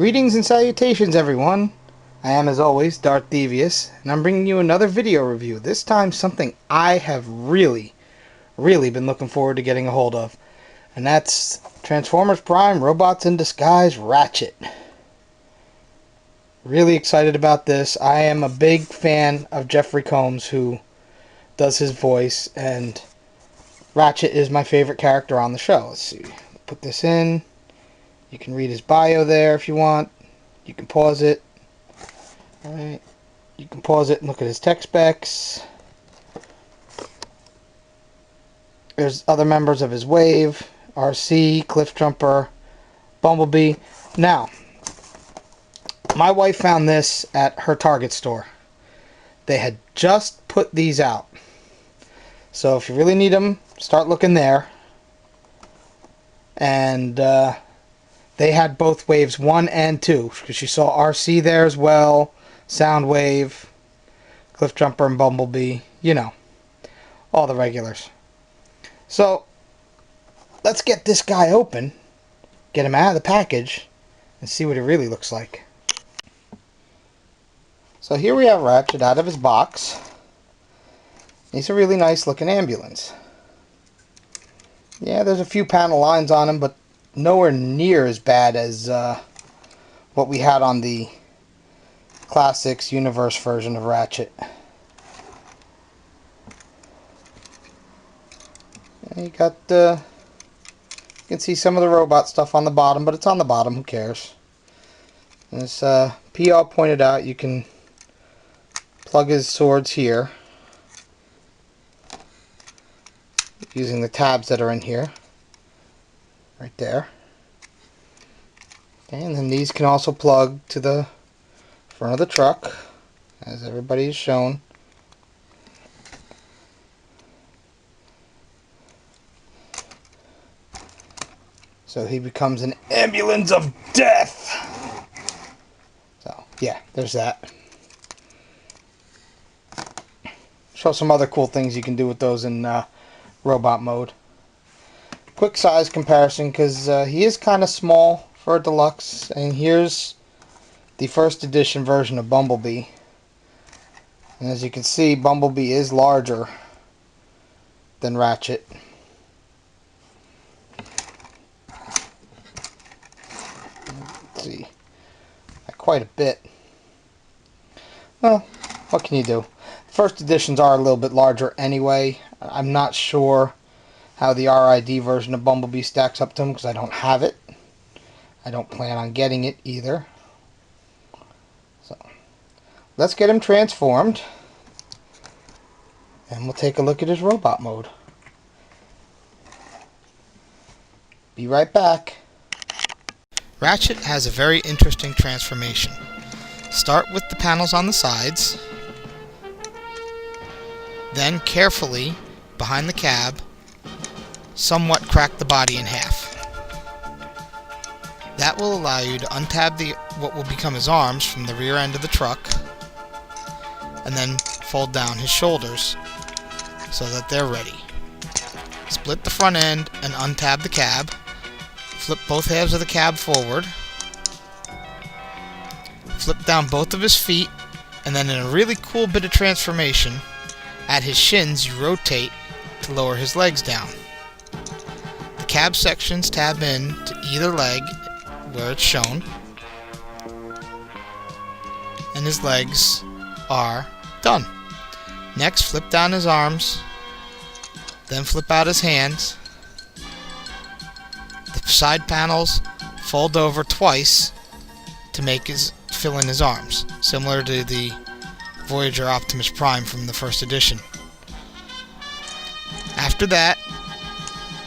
Greetings and salutations, everyone. I am, as always, darthdevious, and I'm bringing you another video review. This time something I have really been looking forward to getting a hold of, and that's Transformers Prime Robots in Disguise Ratchet. Really excited about this. I am a big fan of Jeffrey Combs, who does his voice, and Ratchet is my favorite character on the show. Let's see. Put this in. You can read his bio there if you want. You can pause it. Alright. You can pause it and look at his tech specs. There's other members of his wave. RC, Cliffjumper, Bumblebee. Now, my wife found this at her Target store. They had just put these out. So if you really need them, start looking there. And they had both waves 1 and 2, because you saw RC there as well, Soundwave, Cliffjumper, and Bumblebee. You know, all the regulars. So let's get this guy open, get him out of the package, and see what he really looks like. So here we have Ratchet out of his box. He's a really nice looking ambulance. Yeah, there's a few panel lines on him, but nowhere near as bad as what we had on the Classics Universe version of Ratchet. And you got you can see some of the robot stuff on the bottom, but it's on the bottom, who cares? And as PR pointed out, you can plug his swords here using the tabs that are in here. Right there. Okay, and then these can also plug to the front of the truck, as everybody has shown. So he becomes an ambulance of death! So, yeah, there's that. Show some other cool things you can do with those in robot mode. Quick size comparison, because he is kind of small for a deluxe, and here's the first edition version of Bumblebee. And as you can see, Bumblebee is larger than Ratchet. Let's see, by quite a bit. Well, what can you do? First editions are a little bit larger anyway. I'm not sure how the R.I.D version of Bumblebee stacks up to him, because I don't have it. I don't plan on getting it either. So, let's get him transformed, and we'll take a look at his robot mode. Be right back. Ratchet has a very interesting transformation. Start with the panels on the sides, then carefully, behind the cab, somewhat crack the body in half. That will allow you to untab what will become his arms from the rear end of the truck, and then fold down his shoulders so that they're ready. Split the front end and untab the cab. Flip both halves of the cab forward. Flip down both of his feet, and then in a really cool bit of transformation, at his shins you rotate to lower his legs down. The cab sections tab in to either leg where it's shown, and his legs are done. Next, flip down his arms, then flip out his hands. The side panels fold over twice to fill in his arms, similar to the Voyager Optimus Prime from the first edition. After that,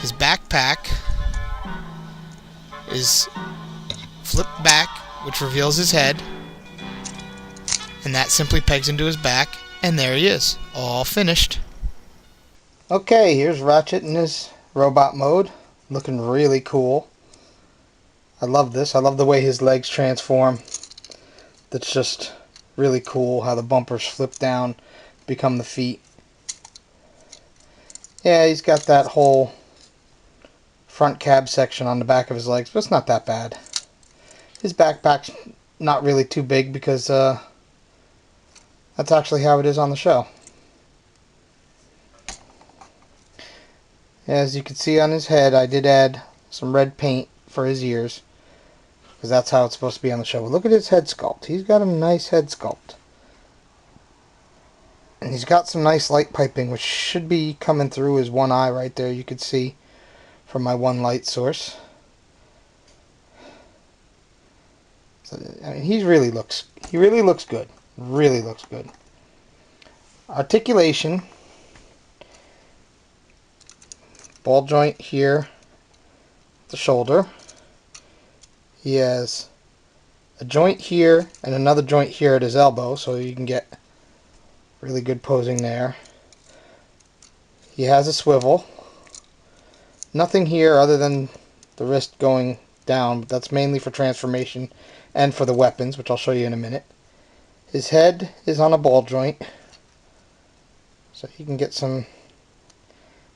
his backpack is flipped back, which reveals his head, and that simply pegs into his back, and there he is, all finished. Okay, here's Ratchet in his robot mode, looking really cool. I love this. I love the way his legs transform. That's just really cool, how the bumpers flip down, become the feet. Yeah, he's got that whole front cab section on the back of his legs, but it's not that bad. His backpack's not really too big because that's actually how it is on the show. As you can see on his head, I did add some red paint for his ears, because that's how it's supposed to be on the show. But look at his head sculpt. He's got a nice head sculpt. And he's got some nice light piping, which should be coming through his one eye right there. You could see from my one light source. So, I mean, he really looks good. Really looks good. Articulation. Ball joint here, the shoulder. He has a joint here and another joint here at his elbow, so you can get really good posing there. He has a swivel. Nothing here other than the wrist going down, but that's mainly for transformation and for the weapons, which I'll show you in a minute. His head is on a ball joint, so he can get some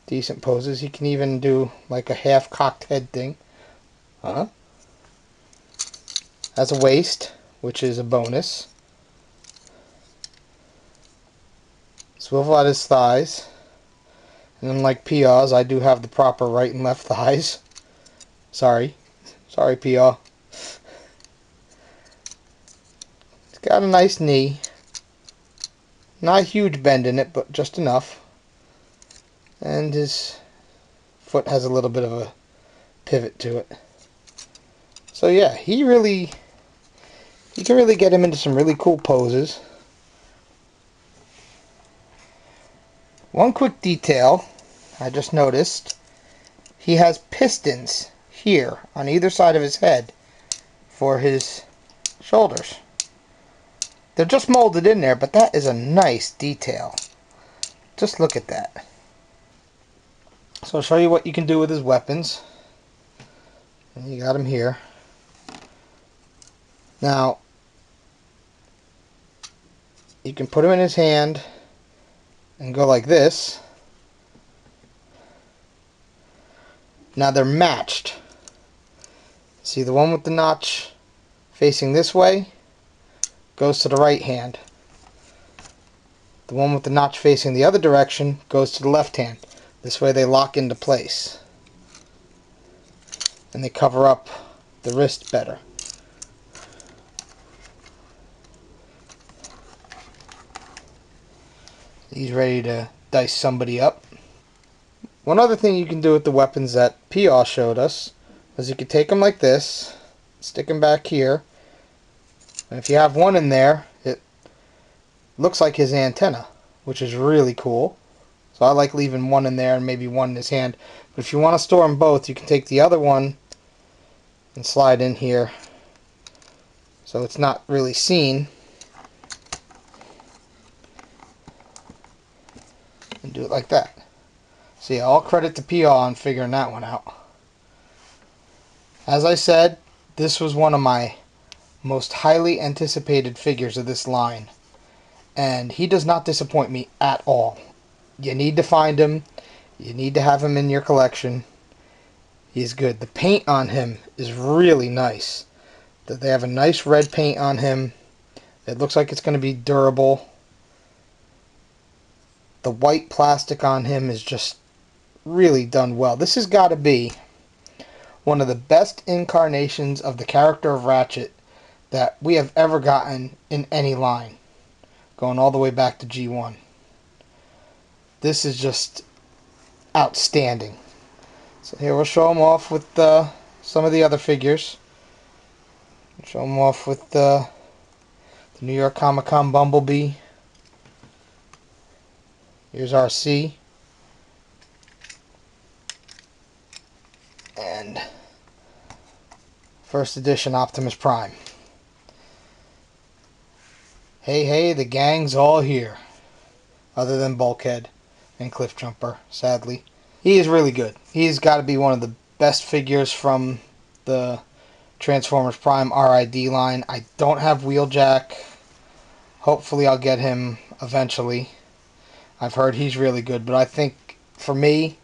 decent poses. He can even do like a half-cocked head thing. Has a waist, which is a bonus. Swivel at his thighs. And unlike Pia's, I do have the proper right and left thighs. Sorry, Pia. He's got a nice knee. Not a huge bend in it, but just enough. And his foot has a little bit of a pivot to it. So yeah, you can really get him into some really cool poses. One quick detail I just noticed, he has pistons here on either side of his head for his shoulders. They're just molded in there, but that is a nice detail. Just look at that. So I'll show you what you can do with his weapons. And you got him here. Now, you can put him in his hand and go like this. Now they're matched. See, the one with the notch facing this way goes to the right hand. The one with the notch facing the other direction goes to the left hand. This way they lock into place. And they cover up the wrist better. He's ready to dice somebody up. One other thing you can do with the weapons that Pia showed us is you can take them like this, stick them back here, and if you have one in there, it looks like his antenna, which is really cool. So I like leaving one in there and maybe one in his hand. But if you want to store them both, you can take the other one and slide in here so it's not really seen. And do it like that. So yeah, all credit to Pia on figuring that one out. As I said, this was one of my most highly anticipated figures of this line. And he does not disappoint me at all. You need to find him. You need to have him in your collection. He's good. The paint on him is really nice. They have a nice red paint on him. It looks like it's going to be durable. The white plastic on him is just really done well. This has got to be one of the best incarnations of the character of Ratchet that we have ever gotten in any line, going all the way back to G1. This is just outstanding. So here we'll show him off with some of the other figures. Show him off with the New York Comic Con Bumblebee. Here's RC. And first edition Optimus Prime. Hey, the gang's all here. Other than Bulkhead and Cliffjumper, sadly. He is really good. He's got to be one of the best figures from the Transformers Prime R.I.D. line. I don't have Wheeljack. Hopefully I'll get him eventually. I've heard he's really good, but I think, for me,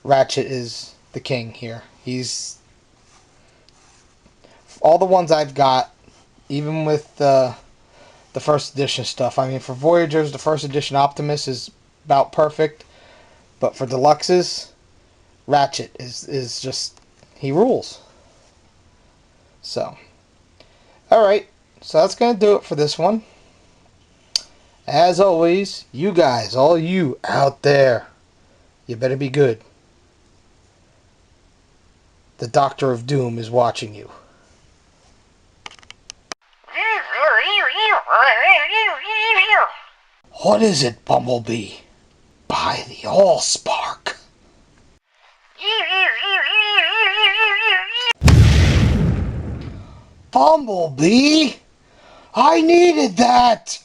Ratchet is the king here. He's all the ones I've got, even with the first edition stuff. I mean, for Voyagers, the first edition Optimus is about perfect, but for Deluxes, Ratchet is just, he rules. So, alright, so that's going to do it for this one. As always, you guys, all you out there, you better be good. The Doctor of Doom is watching you. What is it, Bumblebee? By the Allspark. Bumblebee! I needed that!